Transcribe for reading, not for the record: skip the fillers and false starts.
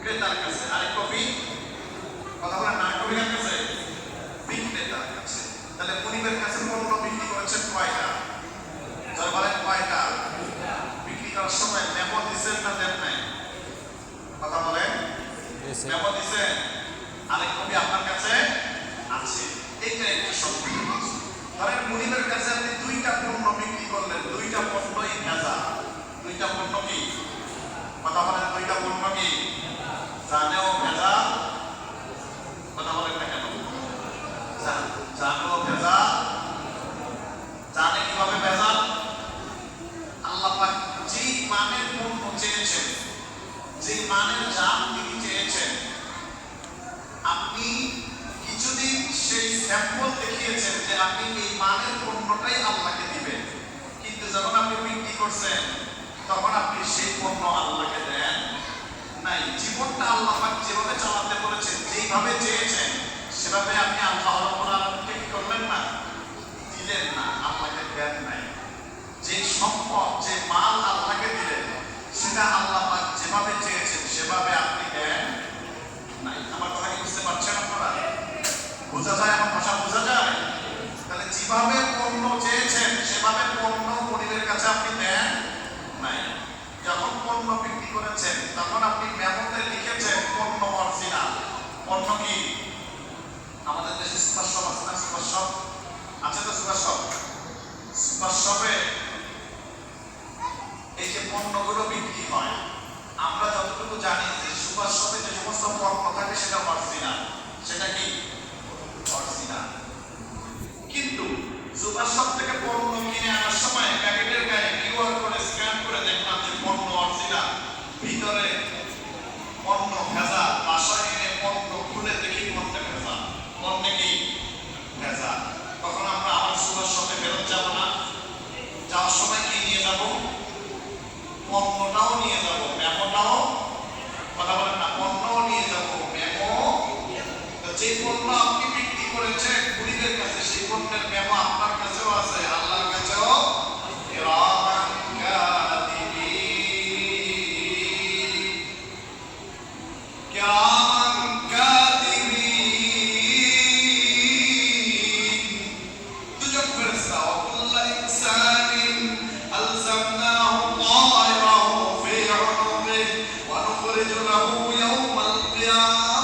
ক্রেতার কাছে, আরেক কপি কথা বলেন না, কপি কার কাছে? বিক্রেতার কাছে। তাহলে মুনিবের কাছে পণ্য বিক্রি করেছেন কয়টা? যারা বলেন কয়টা? বিক্রি করার সময় মেমো দিচ্ছেন না দেন নাই? কথা বলেন, মেমো দিচ্ছেন, আরেক কপি আপনার কাছে আছে। এইটা একটা শব্দ। ধরেন মুনিবের কাছে আপনি দুইটা পণ্য বিক্রি করলেন, দুইটা পণ্যই ভেজাল। দুইটা পণ্য কি? কথা বলেন, দুইটা পণ্য কি? জানেও ভেজাল। কথা বলেন না কেন? জানেও ভেজাল। জানে কিভাবে ভেজাল? আল্লাহ পাক যেই মানের পণ্য চেয়েছেন, যেই মানের জাম তিনি চেয়েছেন, আপনি কিছুদিন সেই স্যাম্পল দেখিয়েছেন যে আপনি এই মানের পণ্যটাই আল্লাহকে দিবেন, কিন্তু যখন আপনি বিক্রি করছেন তখন আপনি সেই পণ্য আল্লাহকে দেন নাই। জীবনটা আল্লাহ পাক যেভাবে চালাতে বলেছেন, যেইভাবে চেয়েছেন, সেভাবে আপনি আল্লাহ রাব্বুল আলামিনকে কি করলেন না? দিলেন না, আল্লাহকে দেন নাই। যে সম্পদ, যে মাল আল্লাহকে দিলেন, সেটা আল্লাহ পাক যেভাবে চেয়েছেন সেভাবে আপনি দেন নাই। আমার কথা কি বুঝতে পারছেন আপনারা? বোঝা যায়? আমার ভাষা বোঝা যায়? তাহলে যেভাবে পণ্য চেয়েছেন সেভাবে পণ্য মুনিবের কাছে আপনি দেন নাই। যখন পণ্য বিক্রি করেছেন তখন আপনি মেমোতে লিখেছেন পণ্য অরিজিনাল। পণ্য কি? আমাদের দেশে সুপার শপ আছে না? সুপার শপ আছে তো? সুপার শপ, সুপার শপে এই যে পণ্যগুলো বিক্রি হয়, আমরা যতটুকু জানি যে সুপার শপে যে সমস্ত পণ্য থাকে সেটা অরিজিনাল। সেটা কি? অরিজিনাল। কিন্তু সুপার শপ থেকে পণ্য কিনে আনার সময় প্যাকেটের গায়ে কিউআর কোড স্ক্যান করে দেখলাম যে পণ্য অরিজিনাল, ভিতরে পণ্য ভেজাল। বাসায় এনে পণ্য খুলে দেখি পণ্যে ভেজাল। পণ্যে কি? ভেজাল। তখন আমরা আবার সুপার শপে ফেরত যাব না? যাওয়ার সময় কি নিয়ে যাব? পণ্যটাও নিয়ে যাব, মেমোটাও। কথা বলেন না, পণ্যও নিয়ে যাব, মেমো। যে পণ্য আপনি বিক্রি করেছেন মুনিবের কাছে, সেই পণ্যের মেমো আপনার কাছেও আছে, আল্লাহর কাছেও। কিরামান কাতিবিন, কিরামান কাতিবিন, দুজন ফেরেশতা। ওয়াকুল্লু ইনসানিন আলজামনাহু তায়রাহু ফি উনুকিহি ওয়া নুখরিজু লাহু ইয়াওমাল কিয়ামাহ